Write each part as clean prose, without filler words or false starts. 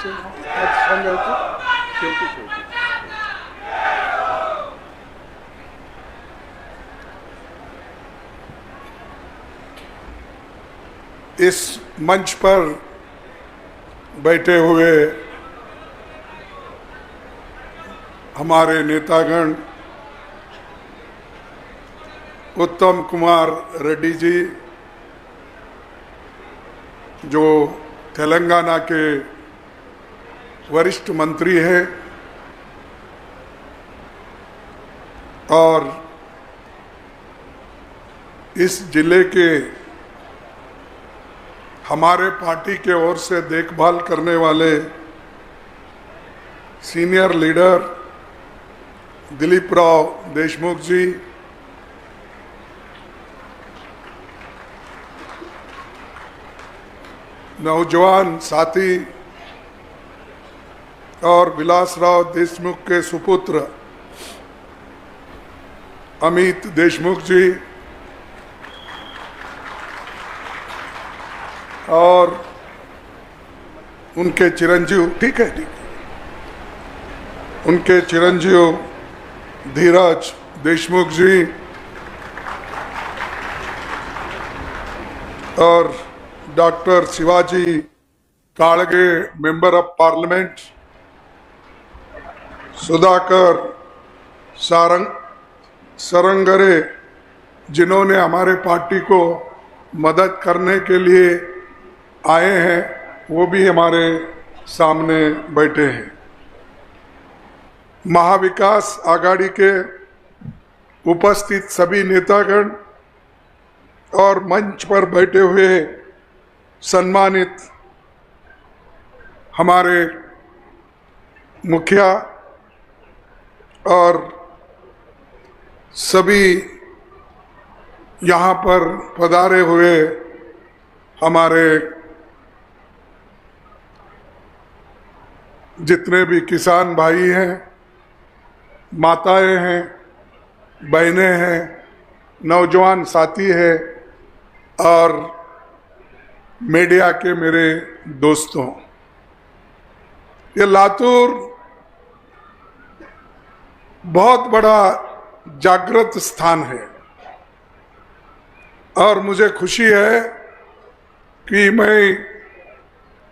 इस मंच पर बैठे हुए हमारे नेतागण, उत्तम कुमार रेड्डी जी जो तेलंगाना के वरिष्ठ मंत्री हैं, और इस जिले के हमारे पार्टी के ओर से देखभाल करने वाले सीनियर लीडर दिलीप राव देशमुख जी, नौजवान साथी और विलासराव देशमुख के सुपुत्र अमित देशमुख जी, और उनके चिरंजीव, ठीक है, उनके चिरंजीव धीरज देशमुख जी, और doctor Shivaji Kadge member of parliament, Sudhakar Sarangare जिन्होंने हमारे पार्टी को मदद करने के लिए आए हैं, वो भी हमारे सामने बैठे हैं। महाविकास आघाड़ी के उपस्थित सभी नेतागण और मंच पर बैठे हुए सम्मानित हमारे मुखिया और सभी यहाँ पर पधारे हुए हमारे जितने भी किसान भाई हैं, माताएं हैं, बहनें हैं, नौजवान साथी हैं, और मीडिया के मेरे दोस्तों, ये लातूर बहुत बड़ा जागृत स्थान है और मुझे खुशी है कि मैं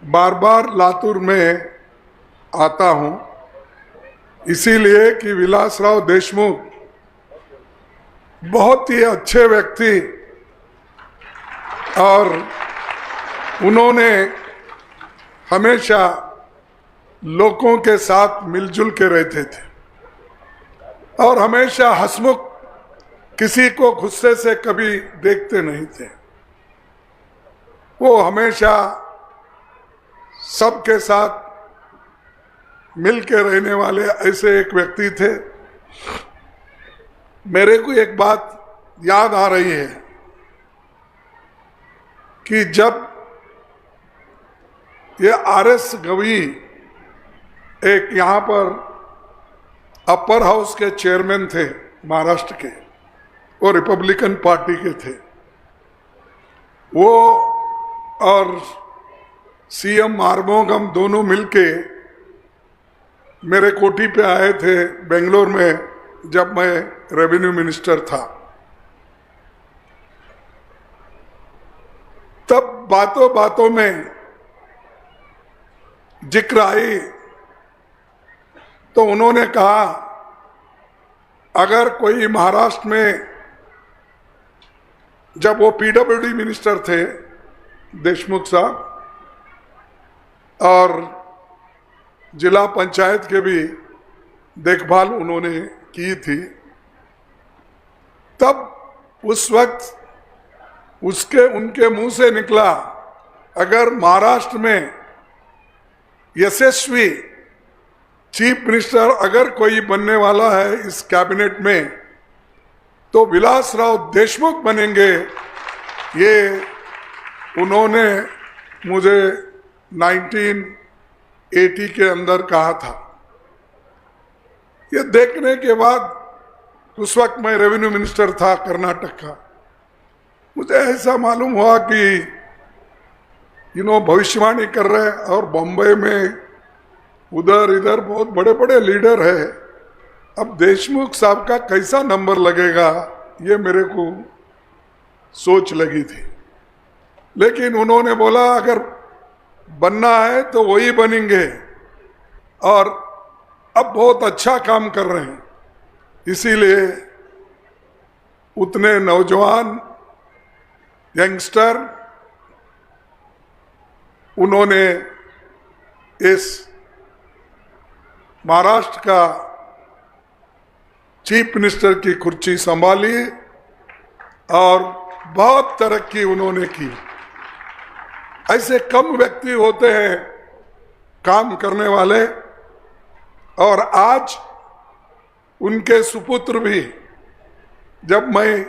बार बार लातूर में आता हूं, इसीलिए कि विलासराव देशमुख बहुत ही अच्छे व्यक्ति और उन्होंने हमेशा लोगों के साथ मिलजुल के रहते थे और हमेशा हंसमुख, किसी को गुस्से से कभी देखते नहीं थे। वो हमेशा सबके साथ मिल के रहने वाले ऐसे एक व्यक्ति थे। मेरे को एक बात याद आ रही है कि जब ये आरएस गवी एक यहाँ पर अपर हाउस के चेयरमैन थे महाराष्ट्र के, वो रिपब्लिकन पार्टी के थे, वो और सीएम आर्मोगम दोनों मिलके मेरे कोठी पे आए थे बेंगलोर में जब मैं रेवेन्यू मिनिस्टर था। तब बातों बातों में जिक्र आई तो उन्होंने कहा अगर कोई महाराष्ट्र में, जब वो पीडब्ल्यूडी मिनिस्टर थे देशमुख साहब, और जिला पंचायत के भी देखभाल उन्होंने की थी, तब उस वक्त उनके मुंह से निकला अगर महाराष्ट्र में यशस्वी चीफ मिनिस्टर अगर कोई बनने वाला है इस कैबिनेट में तो विलासराव देशमुख बनेंगे। ये उन्होंने मुझे 1980 के अंदर कहा था। ये देखने के बाद उस वक्त मैं रेवेन्यू मिनिस्टर था कर्नाटक का, मुझे ऐसा मालूम हुआ कि भविष्यवाणी कर रहे हैं और बॉम्बे में उधर इधर बहुत बड़े बड़े लीडर है। अब देशमुख साहब का कैसा नंबर लगेगा ये मेरे को सोच लगी थी, लेकिन उन्होंने बोला अगर बनना है तो वही बनेंगे, और अब बहुत अच्छा काम कर रहे हैं। इसीलिए उतने नौजवान यंगस्टर उन्होंने इस महाराष्ट्र का चीफ मिनिस्टर की कुर्सी संभाली और बहुत तरक्की उन्होंने की। ऐसे कम व्यक्ति होते हैं काम करने वाले, और आज उनके सुपुत्र भी, जब मैं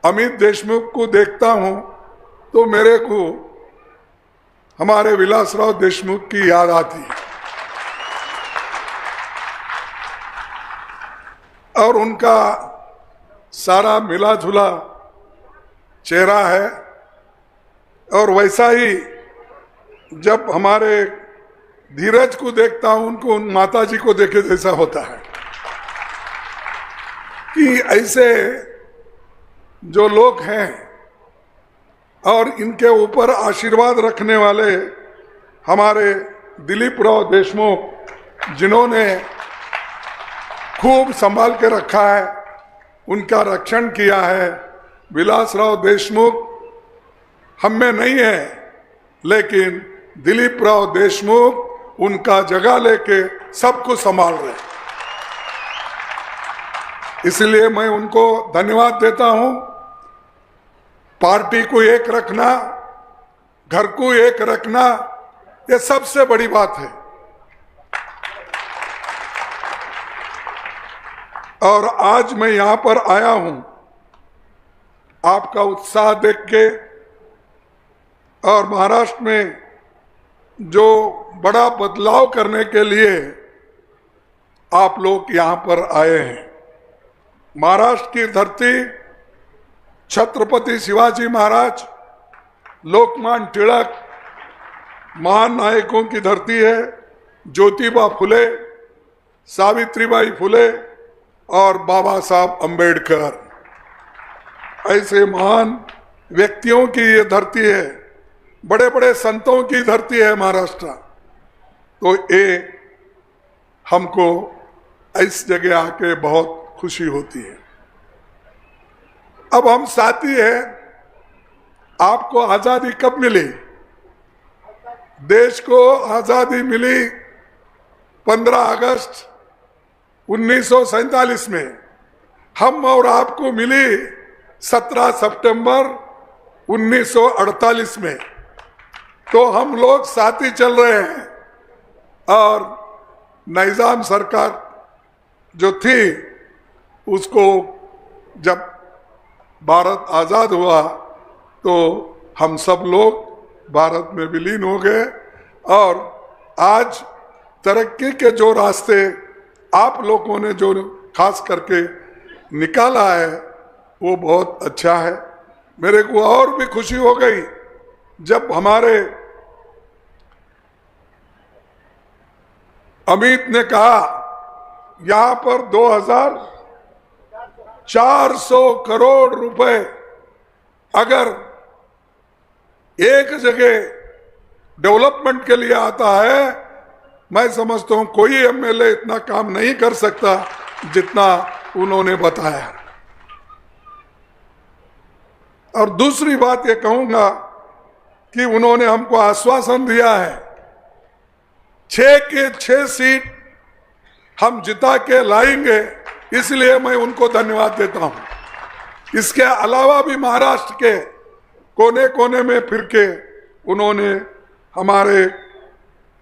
अमित देशमुख को देखता हूं तो मेरे को हमारे विलासराव देशमुख की याद आती है, और उनका सारा मिला जुला चेहरा है। और वैसा ही जब हमारे धीरज को देखता हूं, उनको उन माता जी को देखे जैसा होता है कि ऐसे जो लोग हैं और इनके ऊपर आशीर्वाद रखने वाले हमारे दिलीप राव देशमुख, जिन्होंने खूब संभाल के रखा है, उनका रक्षण किया है। विलासराव देशमुख हम में नहीं है, लेकिन दिलीप राव देशमुख उनका जगह लेके सब कुछ संभाल रहे हैं। इसलिए मैं उनको धन्यवाद देता हूं। पार्टी को एक रखना, घर को एक रखना, ये सबसे बड़ी बात है। और आज मैं यहां पर आया हूं आपका उत्साह देख के, और महाराष्ट्र में जो बड़ा बदलाव करने के लिए आप लोग यहां पर आए हैं। महाराष्ट्र की धरती छत्रपति शिवाजी महाराज, लोकमान्य तिलक, महान नायकों की धरती है। ज्योतिबा फुले, सावित्रीबाई फुले और बाबा साहब अंबेडकर, ऐसे महान व्यक्तियों की ये धरती है। बड़े बड़े संतों की धरती है महाराष्ट्र। तो ये हमको इस जगह आके बहुत खुशी होती है। अब हम साथी हैं। आपको आजादी कब मिली? देश को आजादी मिली 15 अगस्त 1947 में। हम और आपको मिली 17 सितंबर 1948 में। तो हम लोग साथी चल रहे हैं। और निजाम सरकार जो थी, उसको जब भारत आज़ाद हुआ तो हम सब लोग भारत में विलीन हो गए। और आज तरक्की के जो रास्ते आप लोगों ने जो खास करके निकाला है, वो बहुत अच्छा है। मेरे को और भी खुशी हो गई जब हमारे अमित ने कहा यहां पर 2400 करोड़ रुपए अगर एक जगह डेवलपमेंट के लिए आता है, मैं समझता हूं कोई एमएलए इतना काम नहीं कर सकता जितना उन्होंने बताया। और दूसरी बात ये कहूंगा कि उन्होंने हमको आश्वासन दिया है 6 के 6 सीट हम जिता के लाएंगे। इसलिए मैं उनको धन्यवाद देता हूं। इसके अलावा भी महाराष्ट्र के कोने कोने में फिर के उन्होंने हमारे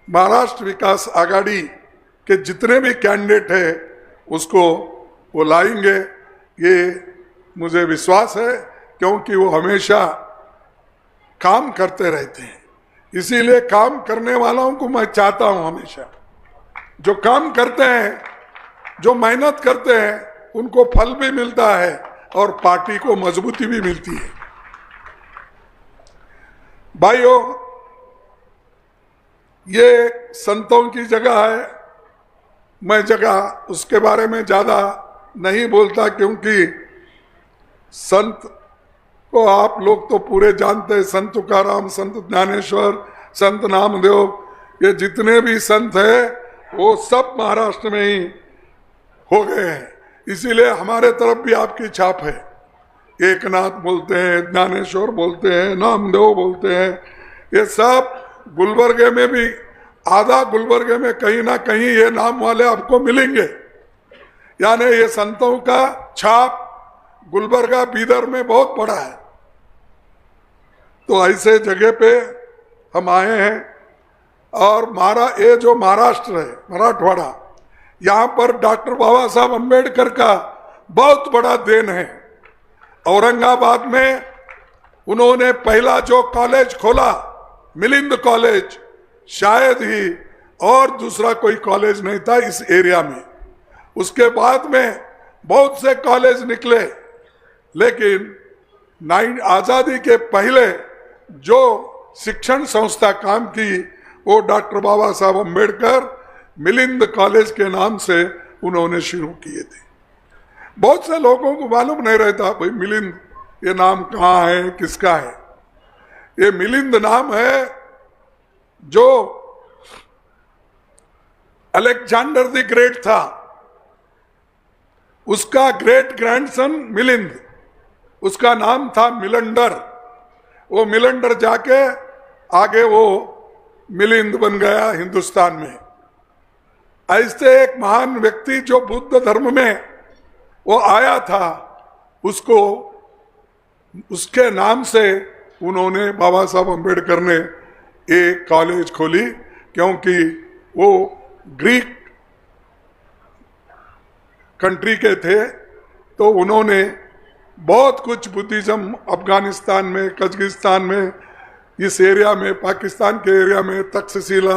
महाराष्ट्र विकास आघाड़ी के जितने भी कैंडिडेट हैं उसको वो लाएंगे, ये मुझे विश्वास है, क्योंकि वो हमेशा काम करते रहते हैं। इसीलिए काम करने वालों को मैं चाहता हूं, हमेशा जो काम करते हैं, जो मेहनत करते हैं, उनको फल भी मिलता है और पार्टी को मजबूती भी मिलती है। भाइयों, ये संतों की जगह है। मैं जगह उसके बारे में ज़्यादा नहीं बोलता, क्योंकि संत को आप लोग तो पूरे जानते हैं। संत तुकाराम, संत ज्ञानेश्वर, संत नामदेव, ये जितने भी संत हैं वो सब महाराष्ट्र में ही हो गए हैं। इसीलिए हमारे तरफ भी आपकी छाप है। एकनाथ बोलते हैं, ज्ञानेश्वर बोलते हैं, नामदेव बोलते हैं, ये सब गुलबर्गे में भी, आधा गुलबर्गे में कहीं ना कहीं ये नाम वाले आपको मिलेंगे। यानी ये संतों का छाप गुलबर्गा, बीदर में बहुत बड़ा है। तो ऐसे जगह पे हम आए हैं। और ये जो महाराष्ट्र है, मराठवाड़ा, यहाँ पर डॉक्टर बाबा साहब अम्बेडकर का बहुत बड़ा देन है। औरंगाबाद में उन्होंने पहला जो कॉलेज खोला, मिलिंद कॉलेज, शायद ही और दूसरा कोई कॉलेज नहीं था इस एरिया में। उसके बाद में बहुत से कॉलेज निकले, लेकिन आज़ादी के पहले जो शिक्षण संस्था काम की वो डॉक्टर बाबा साहब अम्बेडकर मिलिंद कॉलेज के नाम से उन्होंने शुरू किए थे। बहुत से लोगों को मालूम नहीं रहता भाई मिलिंद ये नाम कहाँ है, किसका है। ये मिलिंद नाम है जो अलेक्जेंडर द ग्रेट था, उसका ग्रेट ग्रैंडसन मिलिंद, उसका नाम था मिलंडर। वो मिलंडर जाके आगे वो मिलिंद बन गया हिंदुस्तान में। ऐसे एक महान व्यक्ति जो बुद्ध धर्म में वो आया था, उसको उसके नाम से उन्होंने, बाबा साहब अम्बेडकर ने एक कॉलेज खोली, क्योंकि वो ग्रीक कंट्री के थे। तो उन्होंने बहुत कुछ बुद्धिज्म अफगानिस्तान में, कजाकिस्तान में, इस एरिया में, पाकिस्तान के एरिया में, तक्षशिला,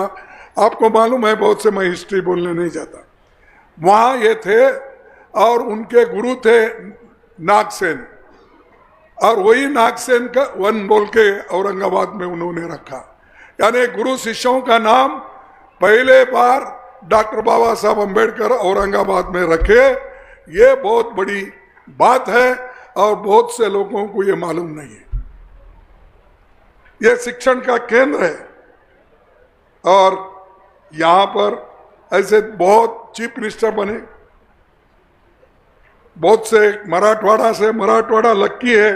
आपको मालूम है, बहुत से मैं हिस्ट्री बोलने नहीं जाता, वहाँ ये थे। और उनके गुरु थे नागसेन, और वही नागसेन का वन बोल के औरंगाबाद में उन्होंने रखा। यानी गुरु शिष्यों का नाम पहले बार डॉक्टर बाबा साहब अम्बेडकर औरंगाबाद में रखे। ये बहुत बड़ी बात है और बहुत से लोगों को ये मालूम नहीं है। ये शिक्षण का केंद्र है। और यहाँ पर ऐसे बहुत चीफ मिनिस्टर बने, बहुत से मराठवाड़ा से, मराठवाड़ा लक्की है,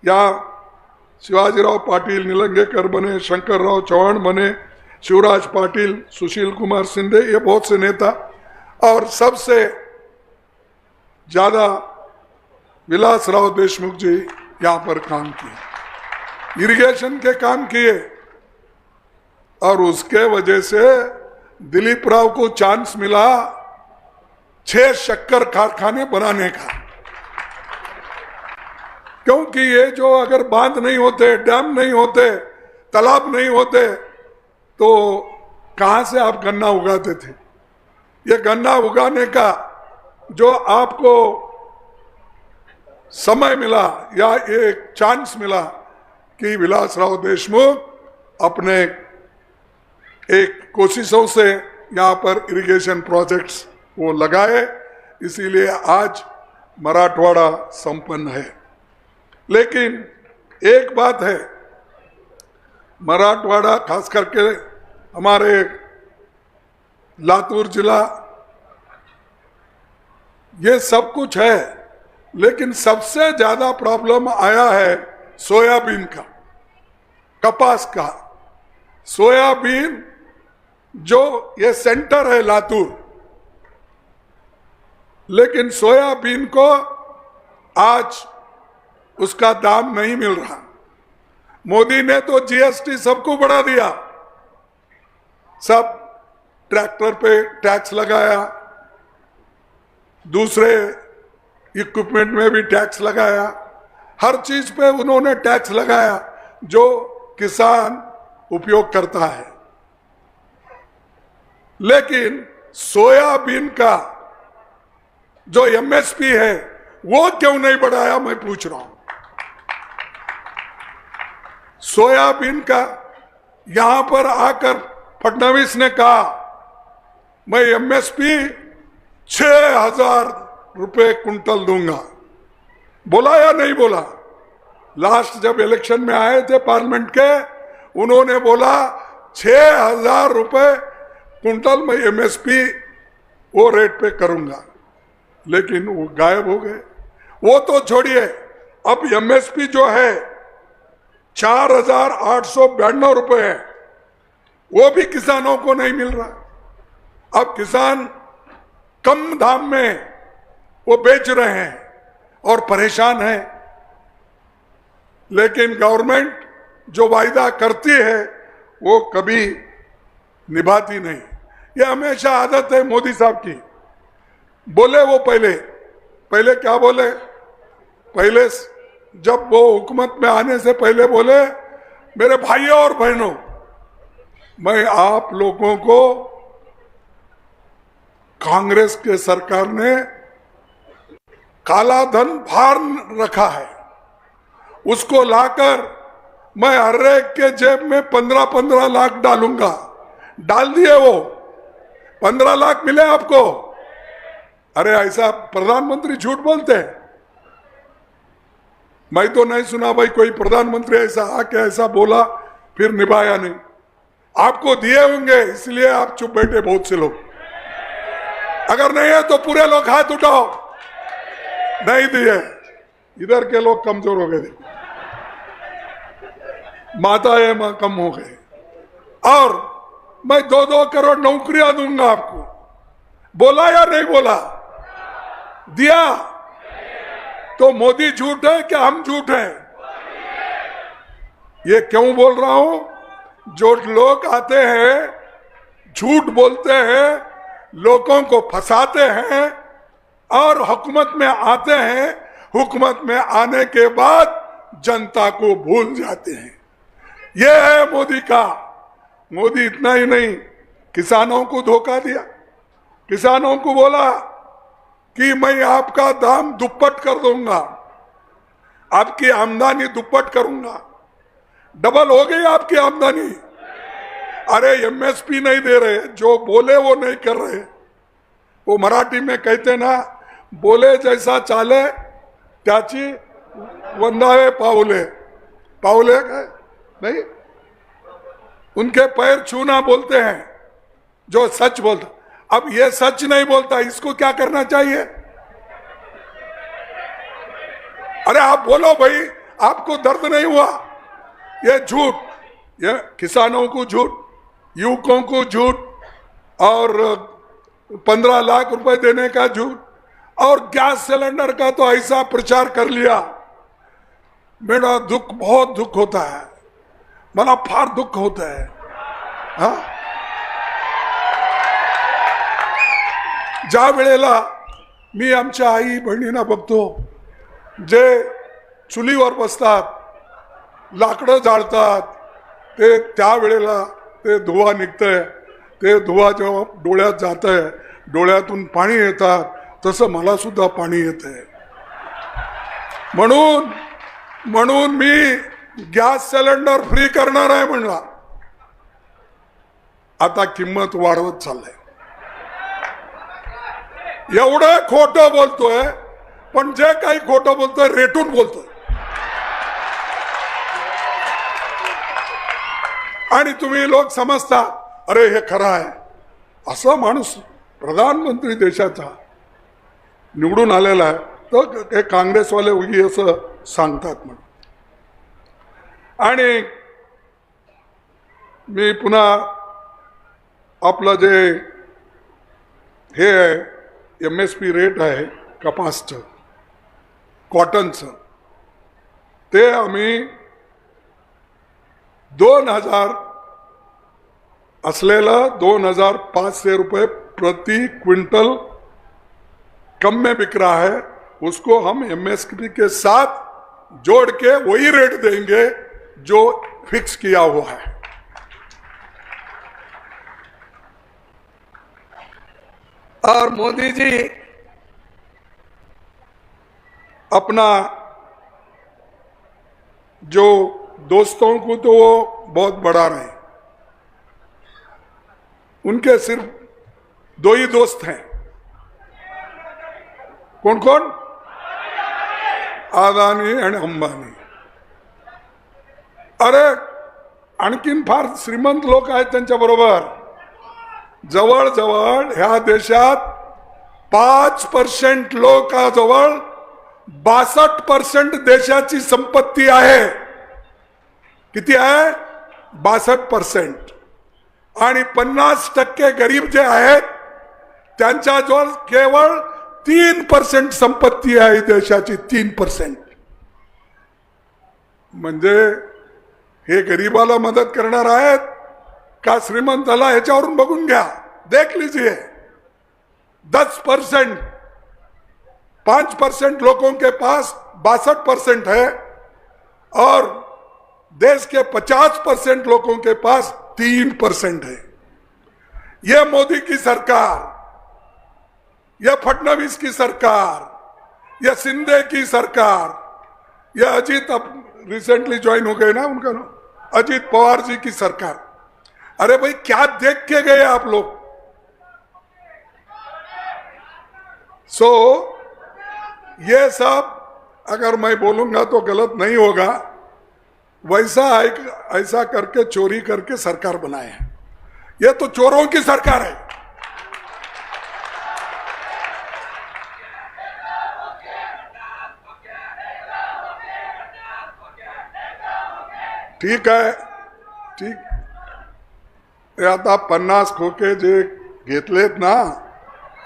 या शिवाजीराव पाटिल निलंगेकर बने, शंकरराव चौहान बने, शिवराज पाटिल, सुशील कुमार शिंदे, ये बहुत से नेता। और सबसे ज्यादा विलासराव देशमुख जी यहाँ पर काम किए, इरिगेशन के काम किए। और उसके वजह से दिलीप राव को चांस मिला 6 शक्कर कारखाने बनाने का, क्योंकि ये जो अगर बांध नहीं होते, डैम नहीं होते, तालाब नहीं होते, तो कहां से आप गन्ना उगाते थे। ये गन्ना उगाने का जो आपको समय मिला या एक चांस मिला कि विलासराव देशमुख अपने एक कोशिशों से यहाँ पर इरिगेशन प्रोजेक्ट्स वो लगाए, इसीलिए आज मराठवाड़ा संपन्न है। लेकिन एक बात है, मराठवाड़ा खास करके हमारे लातूर जिला, ये सब कुछ है, लेकिन सबसे ज्यादा प्रॉब्लम आया है सोयाबीन का, कपास का। सोयाबीन जो ये सेंटर है लातूर, लेकिन सोयाबीन को आज उसका दाम नहीं मिल रहा। मोदी ने तो जीएसटी सबको बढ़ा दिया, सब ट्रैक्टर पे टैक्स लगाया, दूसरे इक्विपमेंट में भी टैक्स लगाया, हर चीज पे उन्होंने टैक्स लगाया जो किसान उपयोग करता है। लेकिन सोयाबीन का जो एमएसपी है वो क्यों नहीं बढ़ाया, मैं पूछ रहा हूं। सोयाबीन का यहां पर आकर फडणवीस ने कहा मैं एमएसपी 6,000 रुपए कुंटल दूंगा, बोला या नहीं बोला? लास्ट जब इलेक्शन में आए थे पार्लियामेंट के, उन्होंने बोला 6,000 रुपए कुंटल मैं एमएसपी वो रेट पे करूंगा, लेकिन वो गायब हो गए। वो तो छोड़िए, अब एमएसपी जो है 4,892 रुपए है, वो भी किसानों को नहीं मिल रहा। अब किसान कम दाम में वो बेच रहे हैं और परेशान हैं, लेकिन गवर्नमेंट जो वायदा करती है वो कभी निभाती नहीं। ये हमेशा आदत है मोदी साहब की। बोले वो पहले क्या बोले? पहले जब वो हुकूमत में आने से पहले बोले, मेरे भाइयों और बहनों, मैं आप लोगों को कांग्रेस के सरकार ने काला धन भार रखा है, उसको लाकर मैं हर एक के जेब में 15-15 लाख डालूंगा। डाल दिए वो 15 लाख मिले आपको। अरे ऐसा प्रधानमंत्री झूठ बोलते हैं? मैं तो नहीं सुना भाई कोई प्रधानमंत्री ऐसा आके ऐसा बोला फिर निभाया नहीं। आपको दिए होंगे इसलिए आप चुप बैठे बहुत से लोग। अगर नहीं है तो पूरे लोग हाथ उठाओ। नहीं दिए, इधर के लोग कमजोर हो गए, माताएं कम हो गए। और मैं 2-2 करोड़ नौकरियां दूंगा आपको, बोला या नहीं बोला? दिया। तो मोदी झूठ है क्या हम झूठ हैं? ये क्यों बोल रहा हूं? जो लोग आते हैं झूठ बोलते हैं, लोगों को फंसाते हैं और हुकूमत में आते हैं, हुकूमत में आने के बाद जनता को भूल जाते हैं। ये है मोदी का। मोदी इतना ही नहीं, किसानों को धोखा दिया। किसानों को बोला कि मैं आपका दाम दुप्पट कर दूंगा, आपकी आमदनी दुप्पट करूंगा। डबल हो गई आपकी आमदनी। अरे एमएसपी नहीं दे रहे, जो बोले वो नहीं कर रहे। वो मराठी में कहते ना, बोले जैसा चाले त्याची वंदावे पावले। पावले नहीं, उनके पैर छूना बोलते हैं जो सच बोलता। अब ये सच नहीं बोलता, इसको क्या करना चाहिए? अरे आप बोलो भाई, आपको दर्द नहीं हुआ? ये झूठ, ये किसानों को झूठ, युवकों को झूठ, और 15 लाख रुपए देने का झूठ, और गैस सिलेंडर का तो ऐसा प्रचार कर लिया। मेरा दुख, बहुत दुख होता है, मला फार दुख होता है। हाँ, ज्या वेळेला मी आमच्या आई बहिणींना बघतो जे चुलीवर बसतात, लाकडं जाळतात, ते त्यावेळेला ते धुवा निघतंय, ते धुवा जेव्हा डोळ्यात जातंय, डोळ्यातून पाणी येतात, तसं मला सुद्धा पाणी येतंय। म्हणून मी गॅस सिलेंडर फ्री करणार आहे म्हणला। आता किंमत वाढवत चाललंय। एवढं खोटं बोलतोय, पण जे काही खोटं बोलतोय रेटून बोलतोय। आणि तुम्ही लोक समजता अरे हे खरं आहे। असा माणूस प्रधानमंत्री देशाचा निवडून आलेला आहे, तर हे काँग्रेसवाले उगी असं सांगतात म्हणून। आणि मी पुन्हा आपलं जे हे एमएसपी रेट आहे कपासचं, कॉटनचं, ते आम्ही 2000 असलेलं 2500 रुपये प्रति क्विंटल कम में बिक रहा है, उसको हम एमएसपी के साथ जोड़ के वही रेट देंगे जो फिक्स किया हुआ है। और मोदी जी अपना जो दोस्तों को तो वो बहुत बढ़ा रहे हैं, उनके सिर्फ दो ही दोस्त हैं। कौन कौन? अदानी आणि अंबानी. अरे आणखीन फार श्रीमंत लोक आहेत त्यांच्या बरोबर. जवळजवळ ह्या देशात 5% लोकांजवळ 62% देशाची संपत्ती आहे. किती आहे? 62%. आणि 50% गरीब जे आहेत त्यांच्याजवळ केवळ 3% संपत्ती आहे देशाची. 3%. म्हणजे हे गरीबाला मदत करणार आहेत का श्रीमंताला? ह्याच्यावरून बघून घ्या, देख लीजिए. 10%, 5% लोगों के पास 62% है और देश के 50% लोगों के पास 3% है. यह मोदी की सरकार, यह फडणवीस की सरकार, यह शिंदे की सरकार, यह अजीत अब रिसेंटली ज्वाइन हो गए ना उनका ना, अजीत पवार जी की सरकार. अरे भाई क्या देख के गए आप लोग? ये सब अगर मैं बोलूंगा तो गलत नहीं होगा. वैसा ऐसा करके चोरी करके सरकार बनाए हैं. ये तो चोरों की सरकार है. ठीक आहे, ठीक. हे आता 50 खोके जे घेतलेत ना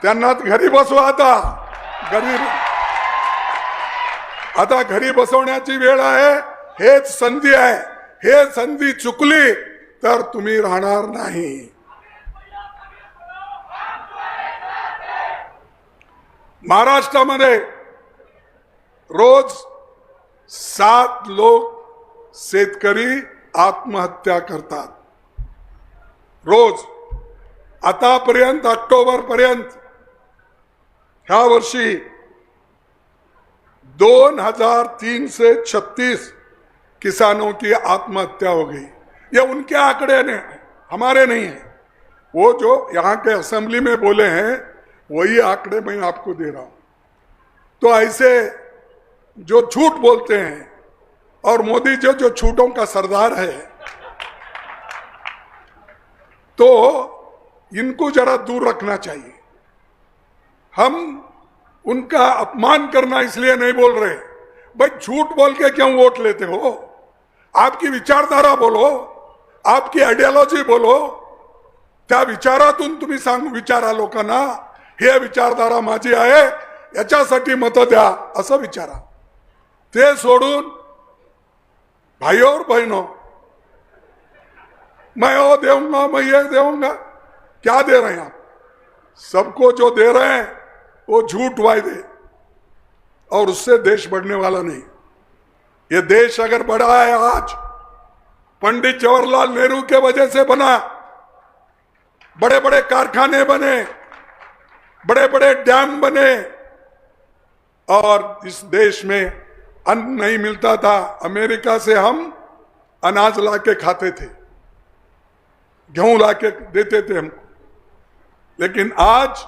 त्यांना घरी बसवा. आता घरी बसवण्याची वेळ आहे. हेच संधी आहे. हे संधी चुकली तर तुम्ही राहणार नाही. महाराष्ट्रामध्ये रोज 7 लोक शेतकरी आत्महत्या करतात. रोज. आतापर्यंत ऑक्टोबर पर्यंत ह्या वर्षी 2336 किसानों की आत्महत्या हो गई. ये उनके आंकड़े ने, हमारे नहीं है. वो जो यहाँ के असेंबली में बोले हैं वही आंकड़े मैं आपको दे रहा हूं. तो ऐसे जो झूठ बोलते हैं और मोदी जो झूठों का सरदार है, तो इनको जरा दूर रखना चाहिए. हम उनका अपमान करना इसलिए नहीं बोल रहे. भाई झूठ बोल के क्यों वोट लेते हो? आपकी विचारधारा बोलो, आपकी आयडियोलॉजी बोलो. त्या विचारातून तुम्ही विचारा लोकांना, हे विचारधारा माझी आहे याच्यासाठी मत द्या असं विचारा. ते सोडून भाई और बहनों, मैं वो देऊंगा, मैं ये देऊंगा. क्या दे रहे हैं आप? सबको जो दे रहे हैं वो झूठ वायदे, और उससे देश बढ़ने वाला नहीं. ये देश अगर बढ़ा है आज पंडित जवाहरलाल नेहरू के वजह से बना. बड़े बड़े कारखाने बने, बड़े बड़े डैम बने, और इस देश में अन्न नहीं मिलता था. अमेरिका से हम अनाज लाके खाते थे, गेहूं लाके देते थे हमको. लेकिन आज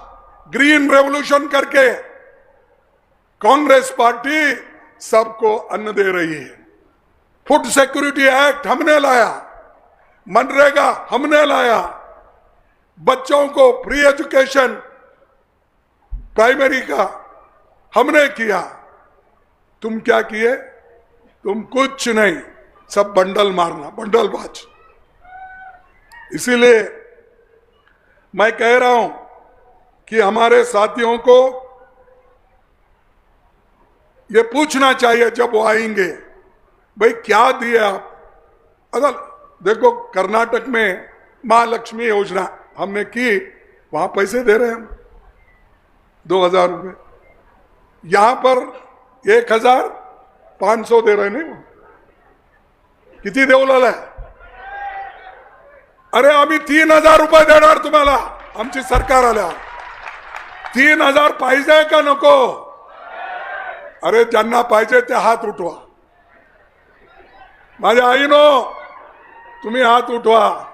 ग्रीन रेवोल्यूशन करके कांग्रेस पार्टी सबको अन्न दे रही है. फूड सिक्योरिटी एक्ट हमने लाया, मनरेगा हमने लाया, बच्चों को फ्री एजुकेशन प्राइमरी का हमने किया. तुम क्या किए? तुम कुछ नहीं, सब बंडल मारना, बंडलबाज. इसीलिए मैं कह रहा हूं कि हमारे साथियों को ये पूछना चाहिए जब वो आएंगे, भाई क्या दिए आप? अगर देखो कर्नाटक में महालक्ष्मी योजना हमने की, वहां पैसे दे रहे हैं हम 2000 रुपये. यहां पर 1500 दे रहे. नहीं, किती देऊ लागलाय? अरे आम्ही 3000 रुपये देणार तुम्हाला आमची सरकार आल्यावर. 3000 पाहिजे का नको? अरे ज्यांना पाहिजे ते हात उठवा. माझ्या आईनो, तुम्ही हात उठवा.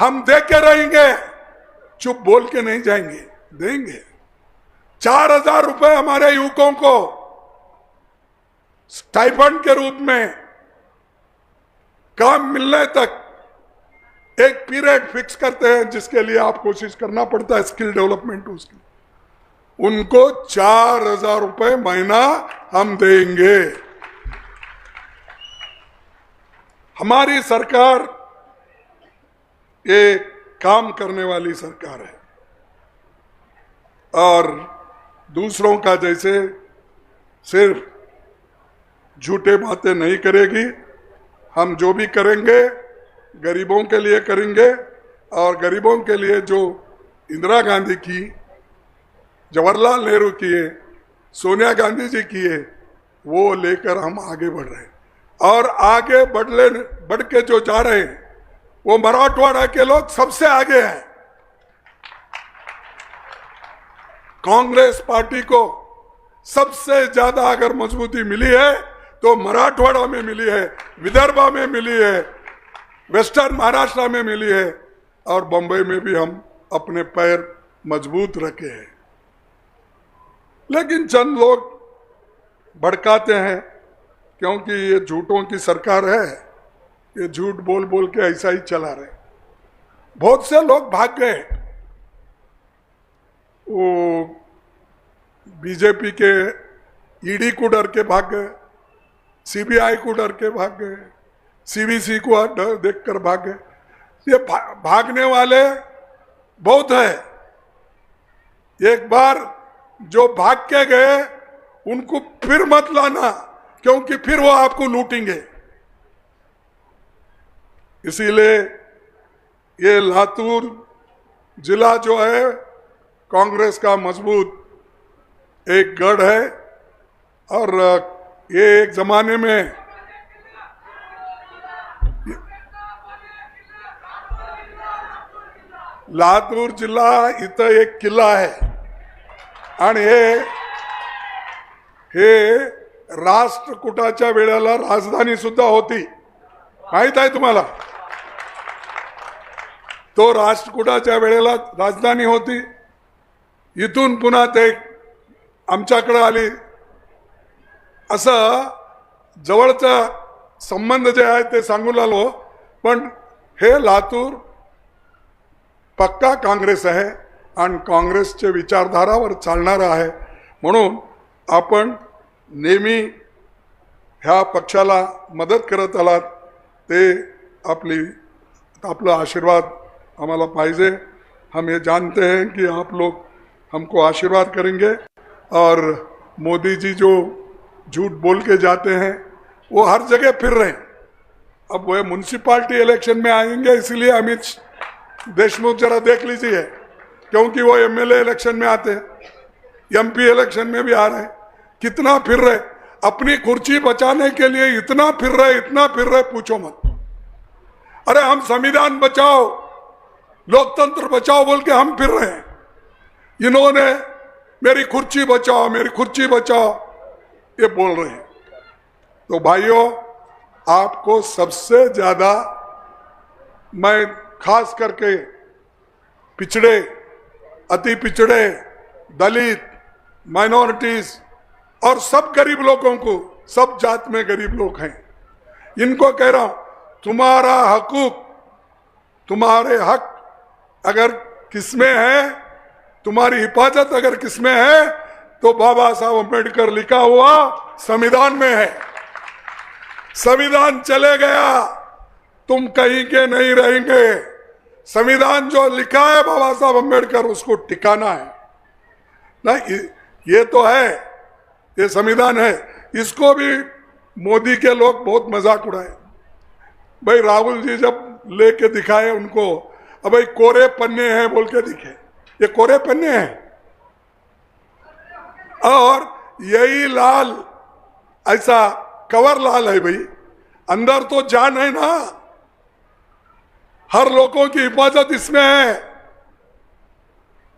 हम दे के रहेंगे, चुप बोल के नहीं जाएंगे, देंगे। 4,000 रुपए हमारे युवकों को स्टाइपेंड के रूप में काम मिलने तक एक पीरियड फिक्स करते हैं, जिसके लिए आप कोशिश करना पड़ता है, स्किल डेवलपमेंट उसकी। उनको 4,000 रुपए महीना हम देंगे। हमारी सरकार ये काम करने वाली सरकार है और दूसरों का जैसे सिर्फ झूठे बातें नहीं करेगी। हम जो भी करेंगे गरीबों के लिए करेंगे, और गरीबों के लिए जो इंदिरा गांधी की, जवाहरलाल नेहरू किए, सोनिया गांधी जी किए, वो लेकर हम आगे बढ़ रहे हैं। और आगे बढ़ के जो जा रहे हैं वो मराठवाड़ा के लोग सबसे आगे हैं। कांग्रेस पार्टी को सबसे ज्यादा अगर मजबूती मिली है तो मराठवाड़ा में मिली है, विदर्भा में मिली है, वेस्टर्न महाराष्ट्र में मिली है, और बंबई में भी हम अपने पैर मजबूत रखे हैं। लेकिन चंद लोग भड़काते हैं, क्योंकि ये झूठों की सरकार है, ये झूठ बोल बोल के ऐसा ही चला रहे। बहुत से लोग भाग गए, वो बीजेपी के ईडी को डर के भाग गए, सीबीआई को डर के भाग गए, सीवीसी को देखकर भाग गए। ये भागने वाले बहुत है। एक बार जो भाग के गए उनको फिर मत लाना, क्योंकि फिर वो आपको लूटेंगे। इसीलिए ये लातूर जिला जो है कांग्रेस का मजबूत एक गढ़ है, और ये एक जमाने में लातूर जिल्हा इथं एक किल्ला आहे आणि हे राष्ट्रकुटाच्या वेळेला राजधानी सुद्धा होती, माहित आहे तुम्हाला? तो राष्ट्रकुटाच्या वेळेला राजधानी होती, इथून पुन्हा ते आमच्याकडे आली। असं जवळचा संबंध जे आहे ते सांगू लागलो, पण हे लातूर पक्का काँग्रेस आहे आणि काँग्रेसच्या विचारधारावर चालणारा आहे। म्हणून आपण नेहमी ह्या पक्षाला मदत करत आलात, ते आपला आशीर्वाद हमारा पाहिजे। हम ये जानते हैं कि आप लोग हमको आशीर्वाद करेंगे, और मोदी जी जो झूठ बोल के जाते हैं वो हर जगह फिर रहे हैं। अब वो म्युनिसिपैलिटी इलेक्शन में आएंगे, इसलिए अमित देशमुख जरा देख लीजिए, क्योंकि वो एमएलए इलेक्शन में आते हैं, एमपी इलेक्शन में भी आ रहे हैं। कितना फिर रहे, अपनी कुर्सी बचाने के लिए इतना फिर रहे पूछो मत। अरे हम संविधान बचाओ, लोकतंत्र बचाओ बोल के हम फिर रहे हैं, इन्होंने मेरी कुर्सी बचाओ ये बोल रहे हैं। तो भाइयों, आपको सबसे ज्यादा मैं खास करके पिछड़े, अति पिछड़े, दलित, माइनॉरिटीज और सब गरीब लोगों को, सब जात में गरीब लोग हैं, इनको कह रहा हूं, तुम्हारा हकूक, तुम्हारे हक अगर किसमें है, तुम्हारी हिफाजत अगर किसमें है, तो बाबा साहब अम्बेडकर लिखा हुआ संविधान में है। संविधान चले गया, तुम कहीं के नहीं रहेंगे। संविधान जो लिखा है बाबा साहब अम्बेडकर, उसको टिकाना है ना। ये तो है, ये संविधान है। इसको भी मोदी के लोग बहुत मजाक उड़ाए। भाई राहुल जी जब लेके दिखाए उनको, अब भाई कोरे पन्ने हैं बोल के दिखे, ये कोरे पन्ने हैं। और यही लाल ऐसा कवर लाल है भाई, अंदर तो जान है ना, हर लोगों की हिफाजत इसमें है।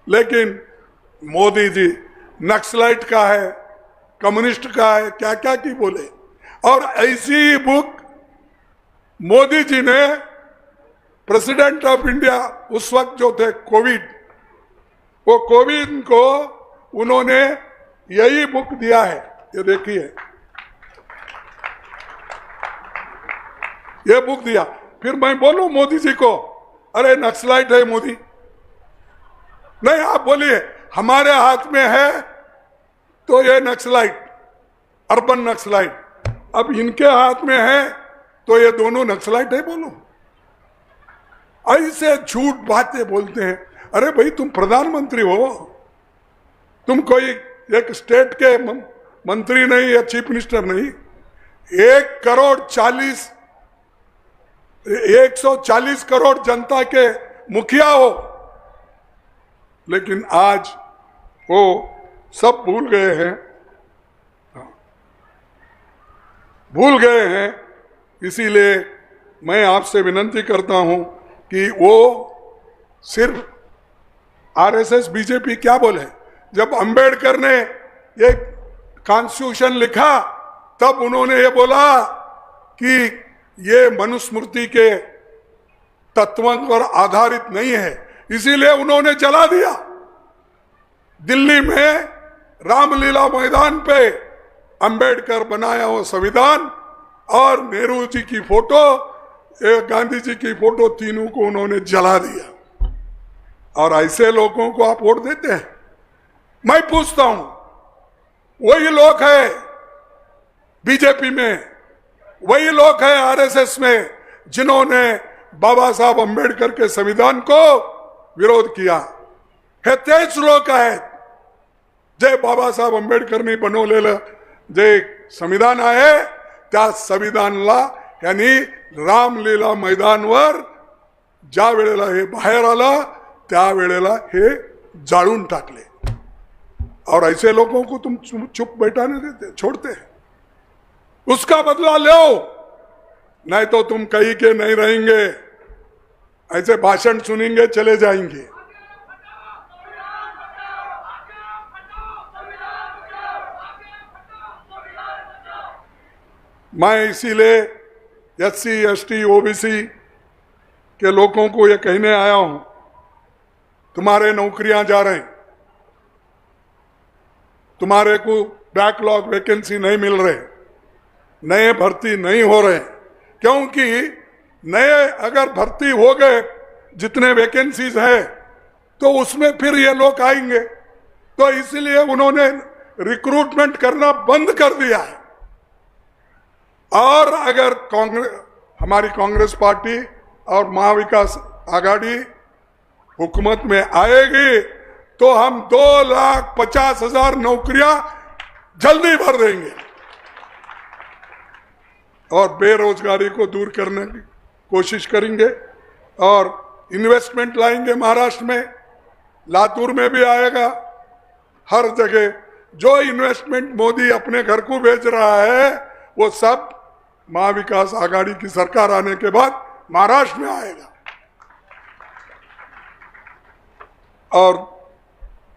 लेकिन मोदी जी नक्सलाइट का है, कम्युनिस्ट का है, क्या क्या की बोले। और ऐसी बुक मोदी जी ने प्रेसिडेंट ऑफ इंडिया उस वक्त जो थे कोविंद, वो कोविंद को उन्होंने यही बुक दिया है, ये देखिए, ये बुक दिया। फिर मैं बोलूं मोदी जी को, अरे नक्सलाइट है मोदी? नहीं, आप बोलिए हमारे हाथ में है तो ये नक्सलाइट, अर्बन नक्सलाइट, अब इनके हाथ में है तो ये दोनों नक्सलाइट है, बोलो। ऐसे झूठ बातें बोलते हैं। अरे भाई, तुम प्रधानमंत्री हो, तुम कोई एक स्टेट के मंत्री नहीं या चीफ मिनिस्टर नहीं, 140 करोड़ जनता के मुखिया हो। लेकिन आज वो सब भूल गए हैं, इसीलिए मैं आपसे विनती करता हूं कि वो सिर्फ आरएसएस बीजेपी क्या बोले। जब अंबेडकर ने ये कॉन्स्टिट्यूशन लिखा तब उन्होंने ये बोला कि ये मनुस्मृति के तत्वों पर आधारित नहीं है, इसीलिए उन्होंने जला दिया। दिल्ली में रामलीला मैदान पे अंबेडकर बनाया वो संविधान और नेहरू जी की फोटो, गांधी जी की फोटो, तीनों को उन्होंने जला दिया। और ऐसे लोगों को आप वोट देते हैं? मैं पूछता हूं, वही लोग हैं बीजेपी में, वही लोग हैं आरएसएस में जिन्होंने बाबा साहब अंबेडकर के संविधान को विरोध किया है। तेच लोक आहेत जे बाबासाहेब आंबेडकरनी बनवलेलं जे संविधान आहे त्या संविधानाला यांनी रामलीला मैदानवर ज्या वेळेला हे बाहेर आलं त्या वेळेला हे जाळून टाकले। और ऐसे लोगों को तुम चुप बैठाने देते, छोड़ते हैं? उसका बदला लो, नहीं तो तुम कहीं के नहीं रहेंगे, ऐसे भाषण सुनेंगे चले जाएंगे। मैं इसीलिए SC ST OBC के लोगों को ये कहने आया हूं, तुम्हारे नौकरियां जा रहे हैं, तुम्हारे को बैकलॉग वैकेंसी नहीं मिल रहे, नए भर्ती नहीं हो रहे, क्योंकि नए अगर भर्ती हो गए जितने वैकेंसीज है तो उसमें फिर ये लोग आएंगे, तो इसलिए उन्होंने रिक्रूटमेंट करना बंद कर दिया है। और अगर हमारी कांग्रेस पार्टी और महाविकास आघाड़ी हुकूमत में आएगी तो हम 2,50,000 नौकरियां जल्दी भर देंगे और बेरोजगारी को दूर करने की कोशिश करेंगे और इन्वेस्टमेंट लाएंगे। महाराष्ट्र में, लातूर में भी आएगा, हर जगह जो इन्वेस्टमेंट मोदी अपने घर को भेज रहा है वो सब महाविकास आघाड़ी की सरकार आने के बाद महाराष्ट्र में आएगा। और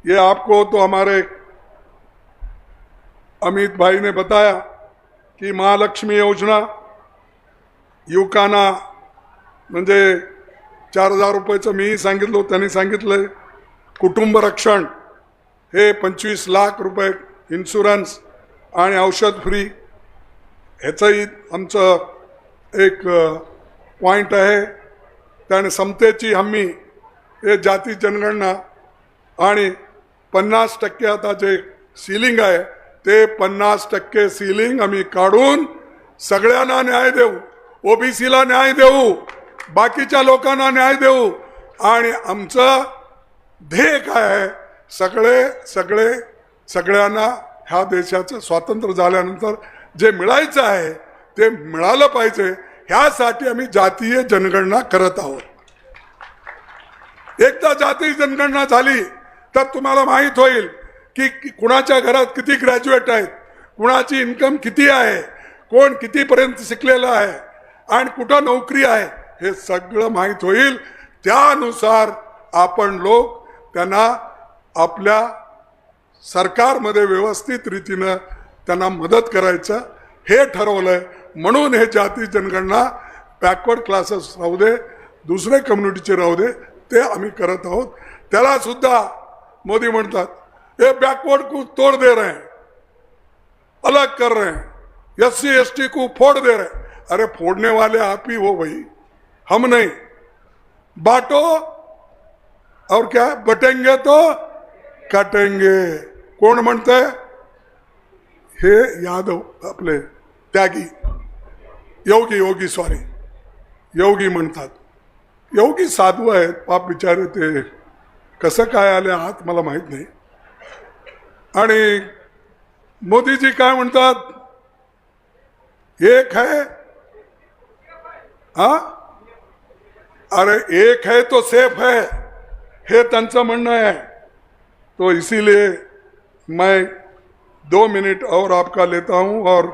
ये आपको तो हमारे अमित भाई ने बताया की महालक्ष्मी योजना युवकांना म्हणजे 4,000 रुपयाचं मी सांगितलं, त्यांनी सांगितलं कुटुंब रक्षण हे 25 लाख रुपये इन्शुरन्स आणि औषध फ्री, ह्याचंही आमचं एक पॉइंट आहे। त्याने समतेची हमी, हे जाती जनगणना आणि 50% आता जे सीलिंग आहे ते 50% सीलिंग आम्ही काढून सगळ्यांना न्याय देऊ, ओबीसीला न्याय देऊ, बाकीच्या लोकांना न्याय देऊ। आणि आमचं ध्येय काय आहे, सगळ्यांना ह्या देशाचं स्वातंत्र्य झाल्यानंतर जे मिळायचं आहे ते मिळालं पाहिजे, ह्यासाठी आम्ही जातीय जनगणना करत आहोत। एकदा जातीय जनगणना झाली तर तुम्हाला माहित होईल की कुणाच्या घरात किती ग्रॅज्युएट आहेत, कुणाची इन्कम किती आहे, कोण कितीपर्यंत शिकलेला आहे आणि कुठं नोकरी आहे, हे सगळं माहित होईल। त्यानुसार आपण लोक त्यांना आपल्या सरकारमध्ये व्यवस्थित रीतीने त्यांना मदत करायचं हे ठरवलंय। म्हणून हे जाती जनगणना बॅकवर्ड क्लासेस राहू दे, दुसऱ्या कम्युनिटीचे राहू दे, ते आम्ही करत आहोत. त्याला सुद्धा मोदी म्हणतात हे बैकवर्ड को तोड़ दे रहे हैं, अलग कर रहे हैं, SC ST को फोड़ दे रहे हैं. अरे फोड़ने वाले आप ही हो भाई, हम नहीं. बांटो और क्या बटेंगे तो कटेंगे. कोण म्हणतंय? हे यादव आपले त्यागी योगी सॉरी योगी म्हणतात. योगी साधू आहेत पाप बिचारे, ते कसं काय आले आहात मला माहित नाही. आणि मोदीजी काय म्हणतात? एक है हा, अरे एक है तो सेफ है, हे त्यांचं म्हणणं आहे. तो इसीलिए मैं 2 मिनट और आपका लेता हूं और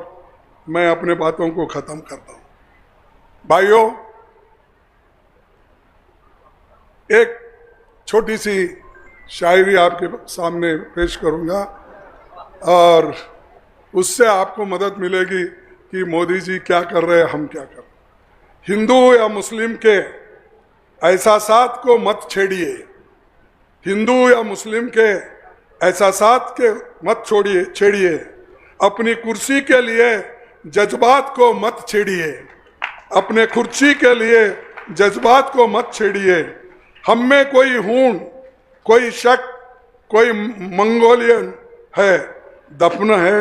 मैं अपने बातों को खत्म करता हूं. भाइयों, एक छोटी सी शायरी आपके सामने पेश करूंगा और उससे आपको मदद मिलेगी कि मोदी जी क्या कर रहे हैं, हम क्या कर रहे हैं. हिंदू या मुस्लिम के एहसासात को मत छेड़िए, हिंदू या मुस्लिम के एहसासात के मत छेड़िए, अपनी कुर्सी के लिए जज्बात को मत छेड़िए, अपने कुर्सी के लिए जज्बात को मत छेड़िए. हम में कोई हूण, कोई शक, कोई मंगोलियन है, दफन है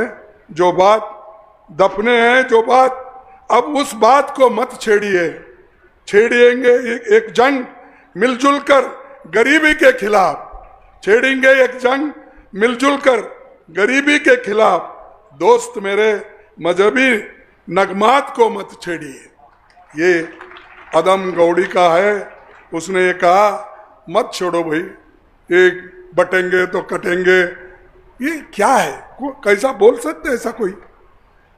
जो बात, दफने हैं जो बात, अब उस बात को मत छेड़िए. छेड़ेंगे एक जंग मिलजुल कर गरीबी के खिलाफ, छेड़ेंगे एक जंग मिलजुल कर गरीबी के खिलाफ. दोस्त मेरे मजहबी नगमात को मत छेड़िए. ये अदम गौड़ी का है. उसने ये कहा मत छोड़ो भाई, एक बटेंगे तो कटेंगे. ये क्या है? कैसा बोल सकते हैं ऐसा कोई?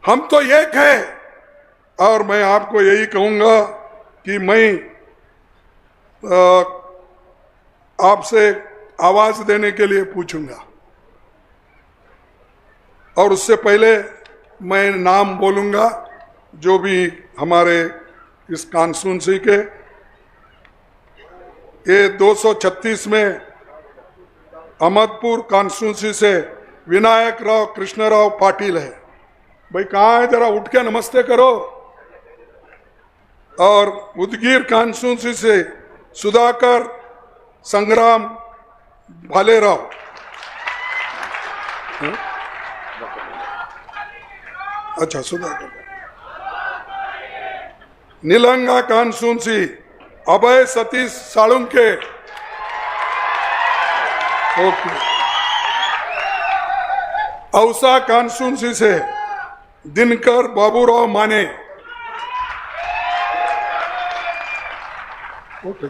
हम तो एक है. और मैं आपको यही कहूँगा कि मैं आपसे आवाज देने के लिए पूछूंगा और उससे पहले मैं नाम बोलूंगा जो भी हमारे इस कॉन्स्टिट्यूंसी के. ये 236 में अहमदपुर कॉन्स्टिट्यूंसी से विनायक राव कृष्णराव पाटिल है. भाई कहाँ है? जरा उठ के नमस्ते करो. और उदगीर कॉन्स्टिट्यूंसी से सुधाकर संग्राम भालेराव, अच्छा सुधाकर. निलंगा कॉन्स्टिट्यूंसी अभय सतीश साळुंके, ओके. औसा कॉन्स्टिट्यूंसी से दिनकर बाबूराव माने, ओके.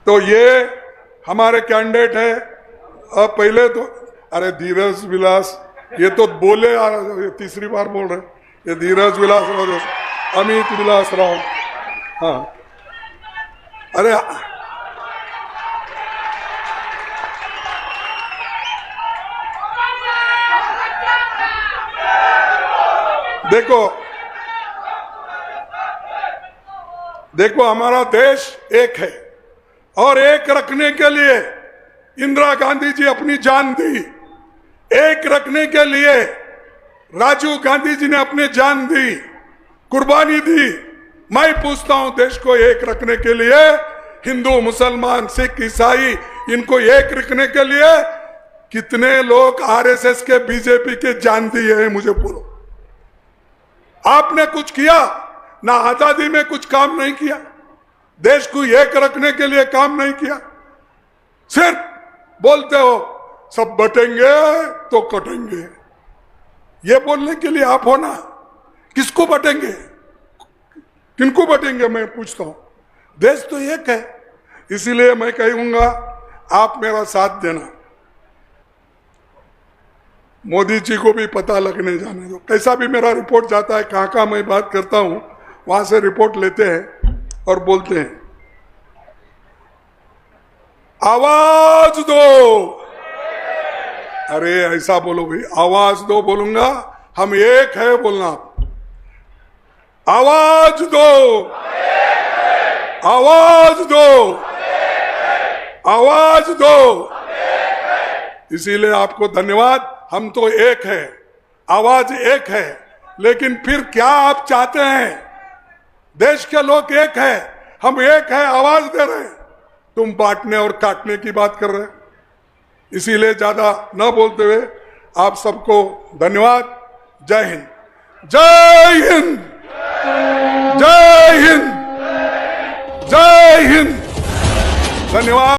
तो ये हमारे कैंडिडेट है. अब पहले तो अरे धीरज विलास, ये तो बोले ये तीसरी बार बोल रहे. ये धीरज विलास राव, अमित विलास राव, हाँ. अरे देखो देखो, हमारा देश एक है और एक रखने के लिए इंदिरा गांधी जी अपनी जान दी. एक रखने के लिए राजीव गांधी जी ने अपनी जान दी, कुर्बानी दी. मैं पूछता हूं देश को एक रखने के लिए, हिंदू मुसलमान सिख ईसाई, इनको एक रखने के लिए कितने लोग आरएसएस के बीजेपी के जान दिए हैं? मुझे बोलो. आपने कुछ किया? ना आजादी में कुछ काम नहीं किया, देश को एक रखने के लिए काम नहीं किया. सिर्फ बोलते हो सब बटेंगे तो कटेंगे. ये बोलने के लिए आप हो ना. किसको बटेंगे, किनको बटेंगे? मैं पूछता हूं. देश तो एक है. इसीलिए मैं कहूंगा आप मेरा साथ देना. मोदी जी को भी पता लगने जाने दो. कैसा भी मेरा रिपोर्ट जाता है, कहाँ कहाँ मैं बात करता हूं, वहां से रिपोर्ट लेते हैं और बोलते हैं आवाज दो. अरे ऐसा बोलो भाई, आवाज दो. बोलूंगा हम एक है बोलना. आवाज दो, आवाज दो, आवाज दो। इसीलिए आपको धन्यवाद। हम तो एक है, आवाज एक है, लेकिन फिर क्या आप चाहते हैं? देश के लोग एक है, हम एक है, आवाज दे रहे हैं, तुम बांटने और काटने की बात कर रहे हैं। इसीलिए ज्यादा न बोलते हुए आप सबको धन्यवाद। जय हिंद, जय हिंद, जय हिंद, जय हिंद। धन्यवाद।